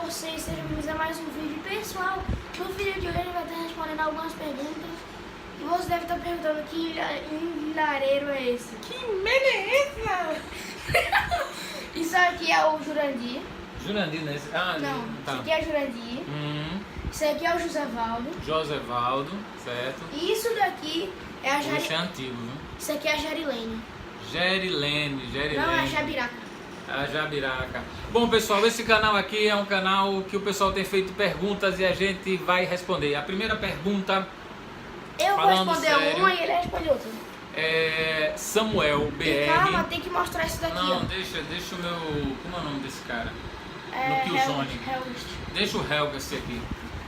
vocês, sejam bem-vindos a mais um vídeo. Pessoal, no vídeo de hoje a gente vai estar respondendo algumas perguntas. E você deve estar perguntando que vilareiro é esse? Que merda é essa? Isso aqui é o Jurandir. Jurandir, né? Ah, Não, tá. isso aqui é Jurandir. Isso aqui é o Josevaldo. Josevaldo, certo. E isso daqui é a Esse é Jari... antigo, viu? Isso aqui é a Jarilene. Gerilene. Não, é a Jabiraca. A Jabiraca. Bom, pessoal, esse canal aqui é um canal que o pessoal tem feito perguntas e a gente vai responder. A primeira pergunta, Eu vou falando responder sério, uma e ele responde outra. é Samuel BR. E calma, tem que mostrar isso daqui, Não, ó. deixa o meu... Como é o nome desse cara? É, no Killzone. Helgast. Deixa o Helgast aqui.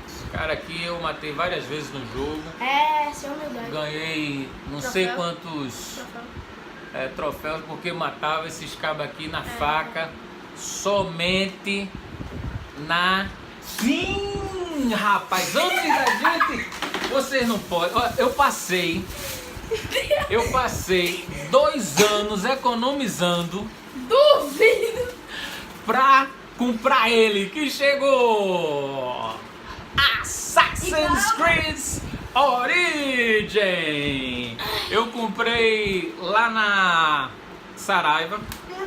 Esse cara aqui eu matei várias vezes no jogo. É, sem humildade. Ganhei não Troféu? sei quantos Troféu. troféus porque matava esses cabos aqui na faca. Somente na... Sim, rapaz, antes da gente... Vocês não podem... Ó, eu passei 2 anos economizando Duvido! pra comprar ele, que chegou! Assassin's Creed Origin! Eu comprei lá na Saraiva,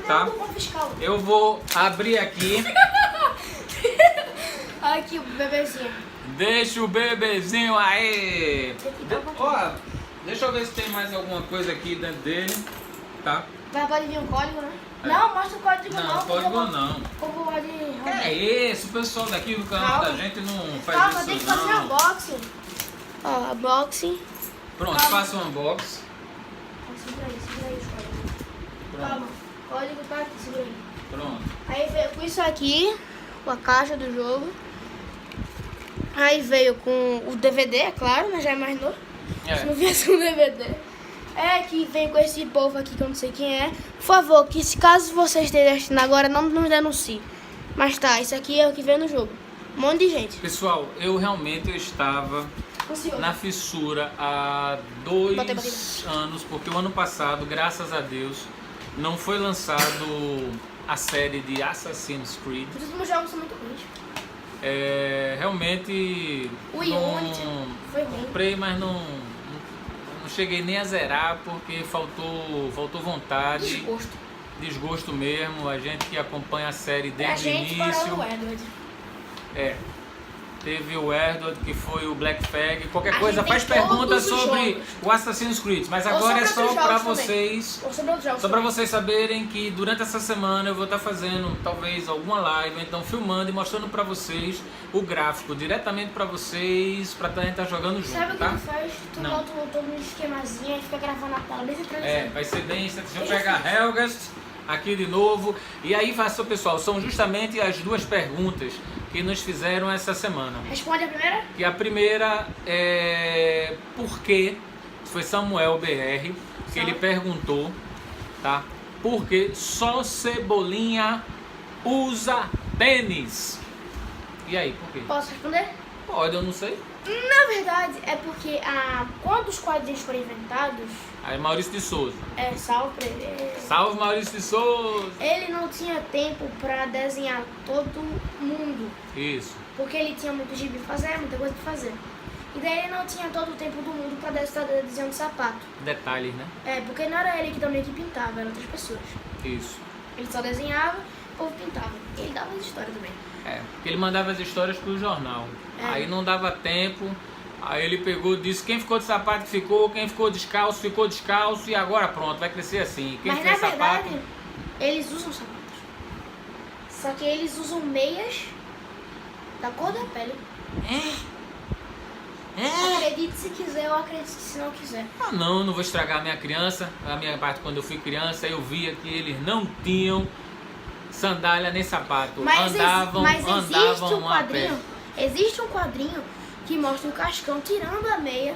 tá? Eu vou abrir aqui. Olha aqui o bebezinho. Deixa o bebezinho aí. Ó, deixa eu ver se tem mais alguma coisa aqui dentro dele, tá? Mas pode vir um código, né? É. Não, mostra o código Não, código não. Como pode... É isso, o pessoal daqui do canal Calma. da gente não faz Calma, isso tem que fazer não. unboxing. Ó, unboxing. Pronto, Calma. faça um unboxing. Segura aí o código. Pronto, Calma, o código tá aqui, segura aí. pronto. Aí veio com isso aqui, com a caixa do jogo. Aí veio com o DVD, é claro, mas já imaginou? Se não É. viesse um DVD. É que vem com esse povo aqui que eu não sei quem é. Por favor, que se caso você esteja assistindo agora, não nos denuncie. Mas tá, isso aqui é o que veio no jogo. Um monte de gente. Pessoal, eu estava Ansioso. na fissura há 2 Batei. anos, porque o ano passado, graças a Deus, não foi lançado a série de Assassin's Creed. Os últimos jogos são muito ruins. Realmente O Unity foi ruim. comprei, mas não cheguei nem a zerar porque faltou vontade, desgosto mesmo. A gente que acompanha a série Pra desde o gente, início, para o Edward. teve o Edward que foi o Black Flag. Qualquer A coisa gente faz tem todos pergunta os sobre jogos. o Assassin's Creed, mas Ou agora é sobre só outros para jogos também. vocês. Ou sobre outros jogos Só para também. vocês saberem que durante essa semana eu vou estar fazendo talvez alguma live, então filmando e mostrando para vocês o gráfico diretamente para vocês, para a gente estar jogando junto, Sabe o que tá? tu faz? Tu Não. bota todo um esquemazinho e fica gravando a tela bem centralizada. Vai ser bem. Deixa eu pegar Helgast aqui de novo. E aí, pessoal, são justamente as 2 perguntas que nos fizeram essa semana. Responde a primeira? E a primeira é por que foi Samuel BR que ele perguntou, tá? Por que só Cebolinha usa tênis? E aí, por quê? Posso responder? Pode, eu não sei. Na verdade, é porque quando os quadrinhos foram inventados, Aí Maurício de Souza. salve pra ele, Salve Maurício de Souza! ele não tinha tempo pra desenhar todo mundo, Isso. porque ele tinha muito gibi pra fazer, muita coisa pra fazer. E daí ele não tinha todo o tempo do mundo pra estar desenhando sapato. Detalhes, né? Porque não era ele que também que pintava, eram outras pessoas. Isso. Ele só desenhava, o povo pintava. E ele dava as histórias também. Porque ele mandava as histórias pro jornal. Aí não dava tempo. Aí ele pegou, disse quem ficou de sapato ficou, quem ficou descalço, e agora pronto, vai crescer assim. Quem Mas fez na sapato. verdade, eles usam sapatos. Só que eles usam meias da cor da pele. Acredite se quiser, eu acredito se não quiser. Ah não vou estragar a minha criança. A minha parte, quando eu fui criança, eu via que eles não tinham sandália nem sapato. Andavam existe um a pé. quadrinho. Existe um quadrinho que mostra o Cascão tirando a meia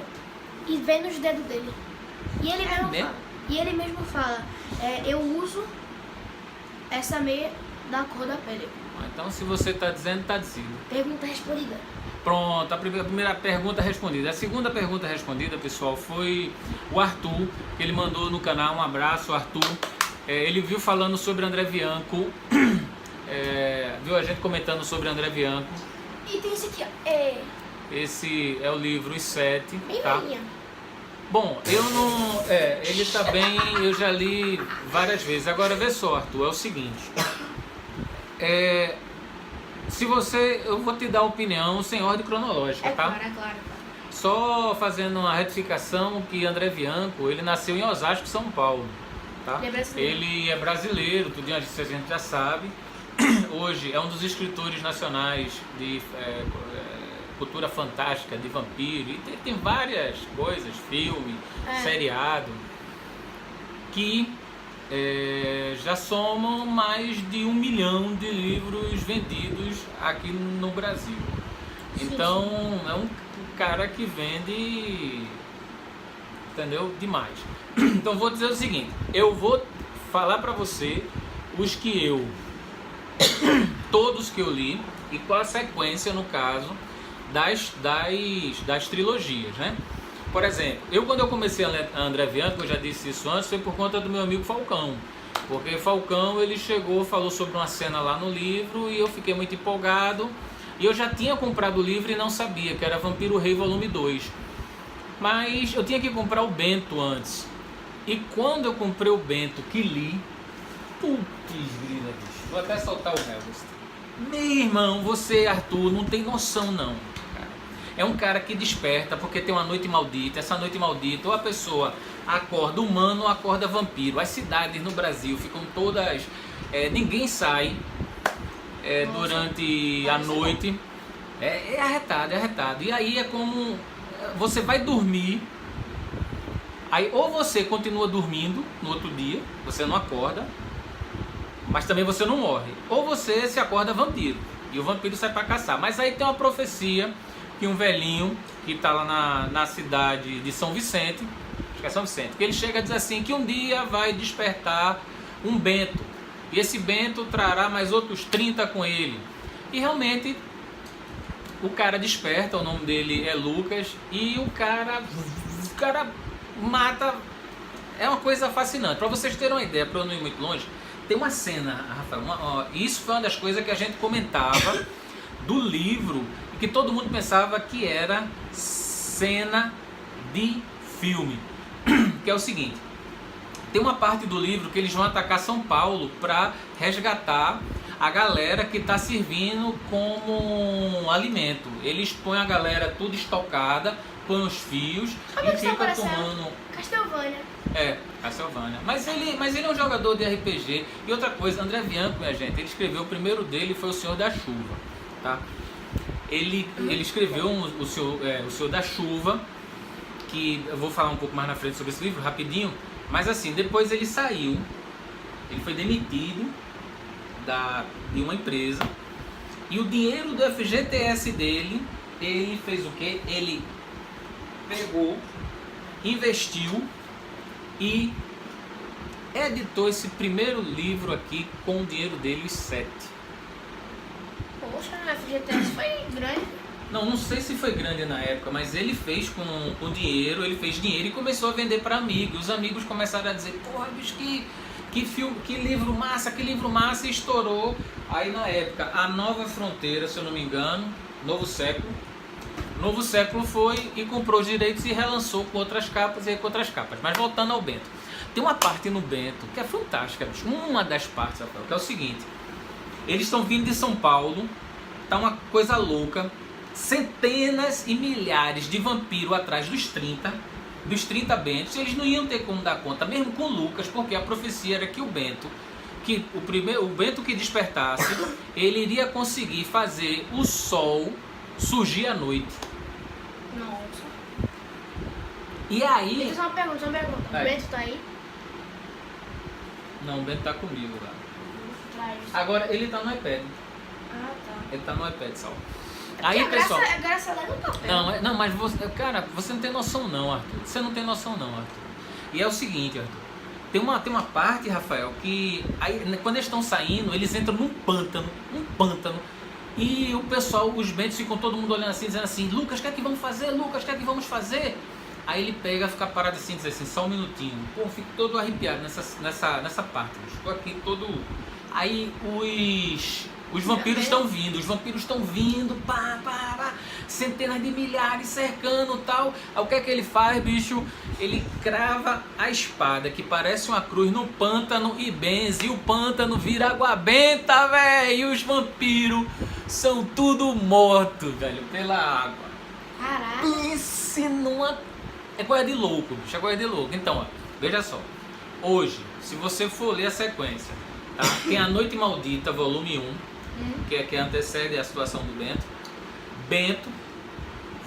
e vendo os dedos dele. E ele mesmo mesmo? fala. E ele mesmo fala, eu uso essa meia da cor da pele. Então se você está dizendo, está dizendo. Pergunta respondida. Pronto, a primeira pergunta respondida. A segunda pergunta respondida, pessoal, foi o Arthur, que ele mandou no canal. Um abraço, Arthur. Ele viu falando sobre André Bianco viu a gente comentando sobre André Bianco. E tem esse aqui, ó. Esse é o livro Os Sete, Bem tá? velhinha. Bom, eu não... ele tá bem, eu já li várias vezes. Agora, vê só, Arthur, é o seguinte. Se você... Eu vou te dar opinião sem ordem cronológica, tá? Claro. Só fazendo uma retificação que André Bianco, ele nasceu em Osasco, São Paulo, tá? Ele é brasileiro, tudo isso a gente já sabe. Hoje é um dos escritores nacionais de cultura fantástica, de vampiro, e tem várias coisas, filme, seriado, que já somam mais de 1 milhão de livros vendidos aqui no Brasil. Então é um cara que vende, entendeu? Demais. Então vou dizer o seguinte, eu vou falar pra você os que todos que eu li, e qual a sequência, no caso, das trilogias, né? Por exemplo, quando eu comecei a ler André Bianco, eu já disse isso antes, foi por conta do meu amigo Falcão. Porque Falcão, ele chegou, falou sobre uma cena lá no livro, e eu fiquei muito empolgado. E eu já tinha comprado o livro e não sabia, que era Vampiro Rei Volume 2. Mas eu tinha que comprar o Bento antes. E quando eu comprei o Bento, que li... Putz, grila, bicho. Vou até soltar o Helvest. Meu irmão, você, Arthur, não tem noção não, cara. É um cara que desperta porque tem uma noite maldita. Essa noite maldita, ou a pessoa acorda humano ou acorda vampiro. As cidades no Brasil ficam todas... ninguém sai durante a noite. É arretado. E aí é como... Você vai dormir... Aí ou você continua dormindo no outro dia, você não acorda, mas também você não morre. Ou você se acorda vampiro, e o vampiro sai para caçar. Mas aí tem uma profecia que um velhinho que está lá na cidade de São Vicente, acho que é São Vicente, que ele chega a dizer assim, que um dia vai despertar um Bento, e esse Bento trará mais outros 30 com ele. E realmente o cara desperta, o nome dele é Lucas, e o cara mata. É uma coisa fascinante. Para vocês terem uma ideia, para eu não ir muito longe, tem uma cena, Rafael, isso foi uma das coisas que a gente comentava do livro, e que todo mundo pensava que era cena de filme, que é o seguinte: tem uma parte do livro que eles vão atacar São Paulo para resgatar a galera que está servindo como um alimento. Eles põem a galera tudo estocada, põem os fios e ficam tomando... Castlevania. Castlevania. Mas ele é um jogador de RPG. E outra coisa, André Bianco, minha gente, ele escreveu, o primeiro dele foi O Senhor da Chuva, tá? Ele escreveu o Senhor da Chuva, que eu vou falar um pouco mais na frente sobre esse livro, rapidinho. Mas assim, depois ele saiu, ele foi demitido de uma empresa, e o dinheiro do FGTS dele, ele fez o quê? Ele pegou, investiu e editou esse primeiro livro aqui com o dinheiro dele, Os Sete. Poxa, a FGTS foi grande. Não sei se foi grande na época, mas ele fez com dinheiro, ele fez dinheiro e começou a vender para amigos. Os amigos começaram a dizer, porra, bicho, que filme, que livro massa, e estourou. Aí na época, a Nova Fronteira, se eu não me engano, Novo Século foi e comprou os direitos e relançou com outras capas e com outras capas. Mas voltando ao Bento, tem uma parte no Bento que é fantástica, bicho. Uma das partes, Rafael, que é o seguinte: eles estão vindo de São Paulo, tá uma coisa louca, centenas e milhares de vampiros atrás dos 30 Bentos. Eles não iam ter como dar conta, mesmo com Lucas, porque a profecia era que o Bento que despertasse, ele iria conseguir fazer o sol surgir à noite. Nossa. E aí... Deixa eu fazer uma pergunta. O Bento tá aí? Não, o Bento tá comigo lá. Traz. Agora ele tá no iPad. Ah, tá. Ele tá no iPad, Sal. Aí, pessoal... Graça leva no papel. Não, mas você... Cara, você não tem noção não, Arthur. Você não tem noção não, Arthur. E é o seguinte, Arthur. Tem uma parte, Rafael, que... Aí, quando eles estão saindo, eles entram num pântano. E o pessoal, os Bentos, ficam todo mundo olhando assim, dizendo assim, Lucas, o que é que vamos fazer? Lucas, o que é que vamos fazer? Aí ele pega, fica parado assim, diz assim, só um minutinho. Pô, eu fico todo arrepiado nessa parte. Estou aqui todo Aí os vampiros estão vindo, pá, centenas de milhares cercando tal. Aí o que é que ele faz, bicho? Ele crava a espada, que parece uma cruz, no pântano e benze. E o pântano vira água benta, velho. E os vampiros são tudo mortos, velho, pela água. Caraca. Pense numa... É coisa de louco, bicho, é coisa de louco. Então, ó, veja só. Hoje, se você for ler a sequência, tá? Tem A Noite Maldita, volume 1, que antecede a situação do Bento,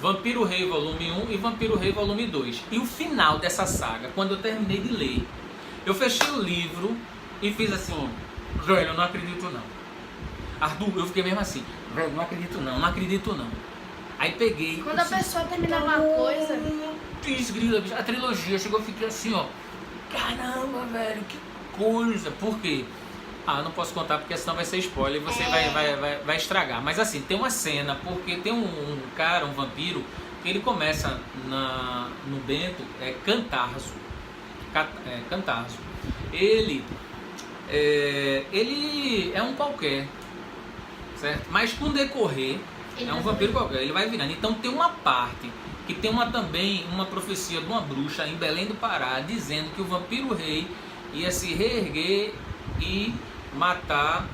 Vampiro Rei, volume 1 e Vampiro Rei, volume 2. E o final dessa saga, quando eu terminei de ler, eu fechei o livro e fiz assim, velho, eu não acredito não. Arthur, eu fiquei mesmo assim, velho, não acredito não. Aí peguei... Quando a pessoa termina uma coisa... A trilogia chegou, eu fiquei assim, ó, caramba, velho, que coisa. Por quê? Eu não posso contar porque senão vai ser spoiler e você vai estragar. Mas assim, tem uma cena, porque tem um cara, um vampiro, que ele começa no Bento, Cantarzo. Cantarzo. Ele é um qualquer, certo? Mas com o decorrer, é um vampiro qualquer, ele vai virando. Então tem uma parte que tem também uma profecia de uma bruxa em Belém do Pará, dizendo que o vampiro rei ia se reerguer e matar,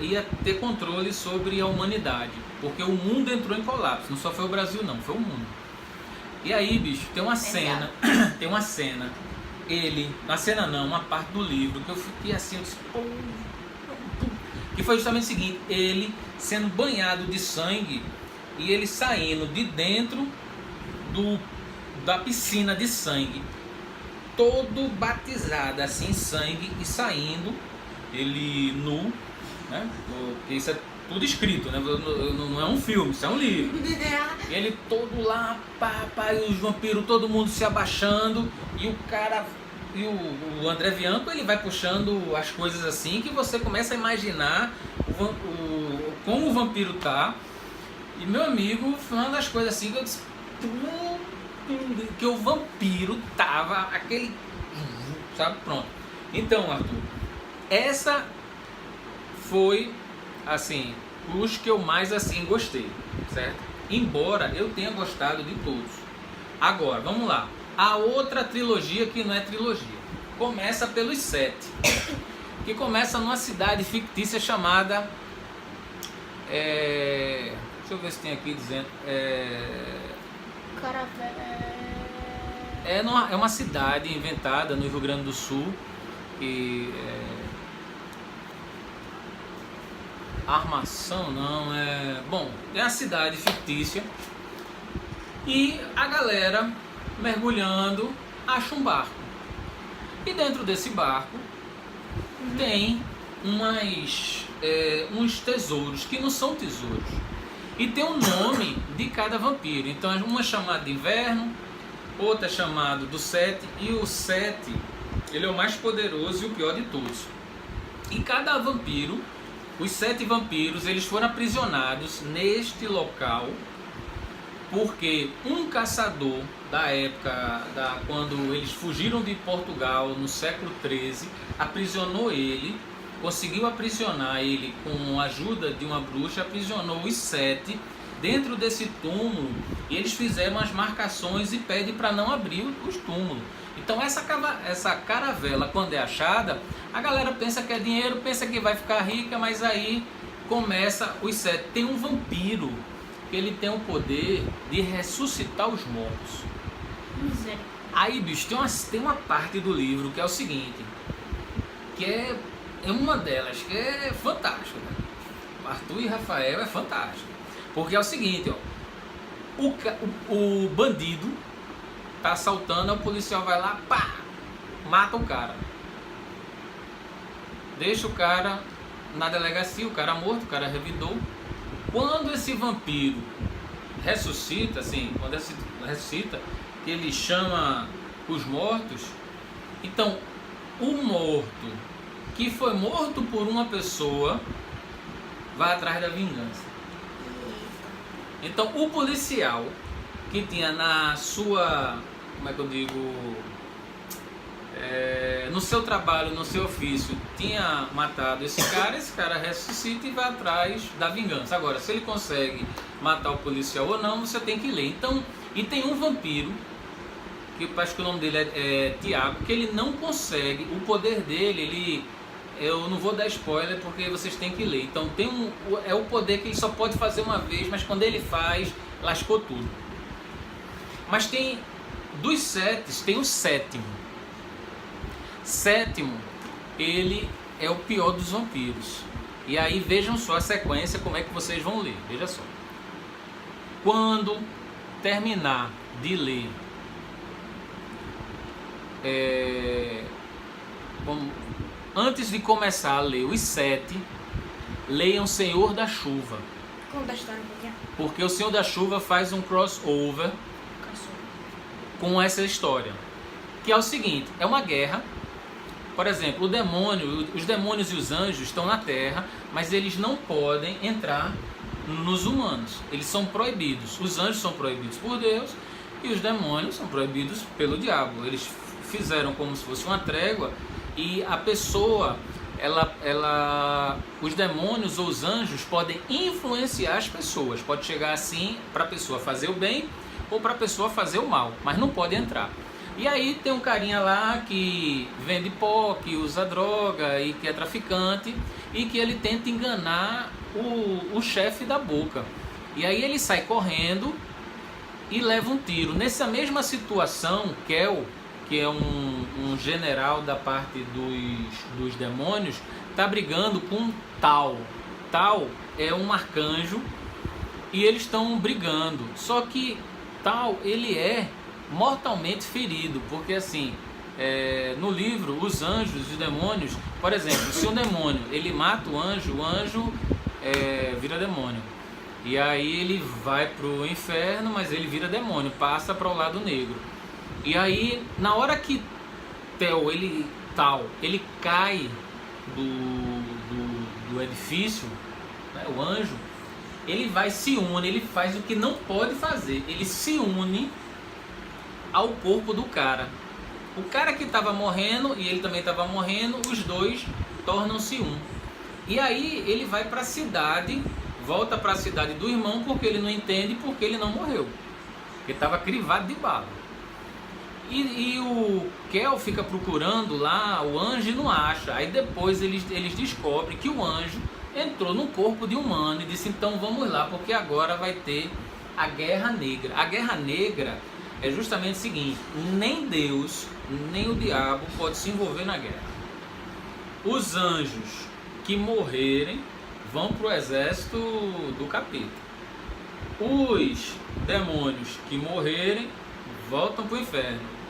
ia ter controle sobre a humanidade, porque o mundo entrou em colapso. Não só foi o Brasil não, foi o mundo. E aí, bicho, tem uma cena, uma parte do livro que eu fiquei assim, eu disse, pô, que foi justamente o seguinte: ele sendo banhado de sangue e ele saindo de dentro da piscina de sangue, todo batizado assim em sangue, e saindo ele nu, né? Porque isso é tudo escrito, né? Não é um filme, isso é um livro. Ele todo lá, e os vampiros, todo mundo se abaixando, e o cara, e o André Bianco, ele vai puxando as coisas assim, que você começa a imaginar como o vampiro tá. E meu amigo, foi uma das coisas assim que eu disse, que o vampiro tava aquele, sabe, pronto. Então, Arthur, essa foi assim os que eu mais assim gostei, certo? Embora eu tenha gostado de todos. Agora, vamos lá. A outra trilogia que não é trilogia, começa pelos 7, que começa numa cidade fictícia chamada deixa eu ver se tem aqui dizendo. É uma cidade inventada no Rio Grande do Sul. E Armação não é. Bom, é a cidade fictícia. E a galera mergulhando acha um barco. E dentro desse barco tem uns tesouros que não são tesouros. E tem o nome de cada vampiro. Então uma é chamada de Inverno, outra é chamada do 7, e o 7 ele é o mais poderoso e o pior de todos. E cada vampiro, os 7 vampiros, eles foram aprisionados neste local porque um caçador da época, quando eles fugiram de Portugal no século XIII, aprisionou ele, conseguiu aprisionar ele com a ajuda de uma bruxa, aprisionou os 7 dentro desse túmulo, e eles fizeram as marcações e pedem para não abrir os túmulos. Então essa caravela, quando é achada, a galera pensa que é dinheiro, pensa que vai ficar rica, mas aí começa os 7. Tem um vampiro que ele tem o poder de ressuscitar os mortos. Aí, bicho, tem uma parte do livro que é o seguinte, que é uma delas que é fantástica, né? Arthur e Rafael é fantástico, porque é o seguinte, ó, o bandido tá assaltando, o policial vai lá, pá, mata o cara, deixa o cara na delegacia, o cara morto, o cara revidou. Quando esse vampiro ressuscita, assim, que ele chama os mortos, então o morto que foi morto por uma pessoa vai atrás da vingança. Então o policial que tinha na sua, como é que eu digo, no seu trabalho, no seu ofício, tinha matado esse cara ressuscita e vai atrás da vingança. Agora, se ele consegue matar o policial ou não, você tem que ler. Então, e tem um vampiro, que acho que o nome dele é Tiago, que ele não consegue, o poder dele, eu não vou dar spoiler porque vocês têm que ler. Então, é o poder que ele só pode fazer uma vez, mas quando ele faz, lascou tudo. Mas dos 7, tem o sétimo. Sétimo, ele é o pior dos vampiros. E aí vejam só a sequência, como é que vocês vão ler. Veja só. Quando terminar de ler antes de começar a ler os 7, leiam Senhor da Chuva. Conta a história um pouquinho. Porque o Senhor da Chuva faz um crossover com essa história. Que é o seguinte, é uma guerra. Por exemplo, os demônios e os anjos estão na Terra, mas eles não podem entrar nos humanos. Eles são proibidos. Os anjos são proibidos por Deus e os demônios são proibidos pelo diabo. Eles fizeram como se fosse uma trégua e a pessoa, os demônios ou os anjos podem influenciar as pessoas. Pode chegar assim para a pessoa fazer o bem ou para a pessoa fazer o mal, mas não pode entrar. E aí tem um carinha lá que vende pó, que usa droga e que é traficante e que ele tenta enganar o chefe da boca. E aí ele sai correndo e leva um tiro. Nessa mesma situação, Kel, que é um general da parte dos demônios, está brigando com Tal. Tal é um arcanjo e eles estão brigando. Só que Tal, ele é mortalmente ferido, porque assim, no livro, os anjos e os demônios, por exemplo, se o demônio ele mata o anjo vira demônio. E aí ele vai pro inferno, mas ele vira demônio, passa para o lado negro. E aí, na hora que Tal, ele cai do edifício, né, o anjo, ele se une, ele faz o que não pode fazer, ele se une ao corpo do cara. O cara que estava morrendo e ele também estava morrendo, os dois tornam-se um. E aí ele vai para a cidade, volta para a cidade do irmão, porque ele não entende porque ele não morreu, porque estava crivado de bala. E o Kel fica procurando lá o anjo e não acha. Aí depois eles descobrem que o anjo entrou no corpo de humano e disse: então vamos lá, porque agora vai ter a Guerra Negra. A Guerra Negra é justamente o seguinte: nem Deus, nem o diabo pode se envolver na guerra. Os anjos que morrerem vão para o exército do capeta. Os demônios que morrerem voltam para o inferno.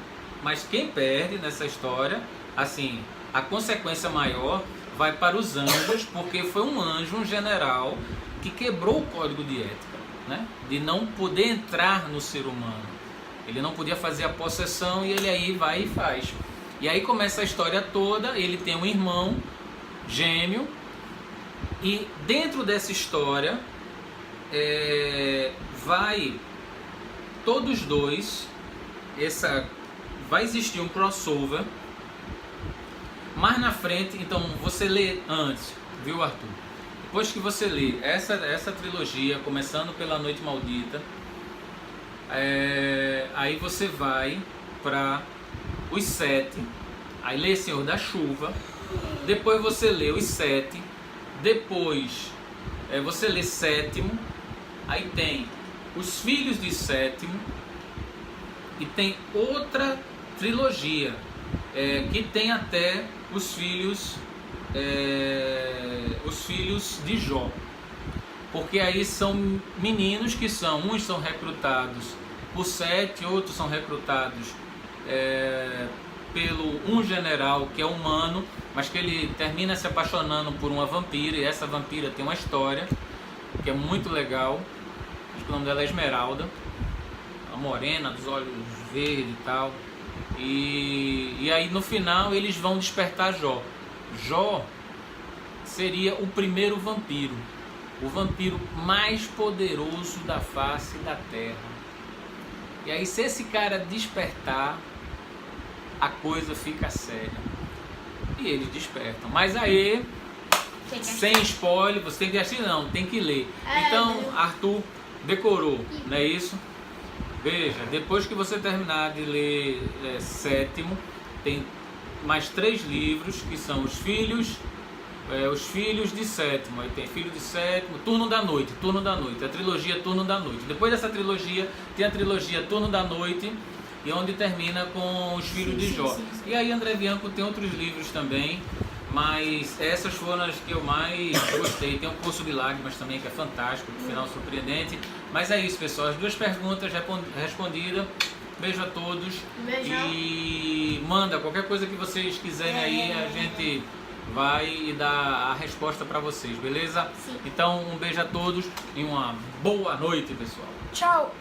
Mas quem perde nessa história, assim, a consequência maior vai para os anjos, porque foi um anjo, um general, que quebrou o código de ética, né? De não poder entrar no ser humano. Ele não podia fazer a possessão e ele aí vai e faz. E aí começa a história toda. Ele tem um irmão gêmeo e dentro dessa história vai todos dois, vai existir um crossover. Mais na frente, então você lê antes, viu, Arthur? Depois que você lê essa trilogia, começando pela Noite Maldita, aí você vai para os 7, aí lê Senhor da Chuva, depois você lê os 7, depois você lê Sétimo, aí tem os Filhos de Sétimo, e tem outra trilogia que tem até os filhos de Jó, porque aí são meninos que uns são recrutados por Sete, outros são recrutados pelo um general que é humano, mas que ele termina se apaixonando por uma vampira, e essa vampira tem uma história que é muito legal. Acho que o nome dela é Esmeralda, a morena, dos olhos verdes e tal. E aí no final eles vão despertar Jó. Jó seria o primeiro vampiro, o vampiro mais poderoso da face da terra. E aí se esse cara despertar, a coisa fica séria. E eles despertam. Mas aí, sem spoiler, você tem que assistir, não, tem que ler. Então, Arthur decorou, não é isso? Veja, depois que você terminar de ler Sétimo, tem mais 3 livros que são os filhos de Sétimo. Aí tem Filho de Sétimo, Turno da Noite, a trilogia Turno da Noite. Depois dessa trilogia tem a trilogia Turno da Noite, e onde termina com os filhos de Jó. E aí André Bianco tem outros livros também, mas essas foram as que eu mais gostei. Tem o Poço de Lágrimas também, que é fantástico, o final surpreendente. Mas é isso, pessoal, as 2 perguntas respondidas. Beijo a todos. Beijão. E manda qualquer coisa que vocês quiserem aí, a gente vai dar a resposta para vocês, beleza? Sim. Então um beijo a todos e uma boa noite, pessoal. Tchau.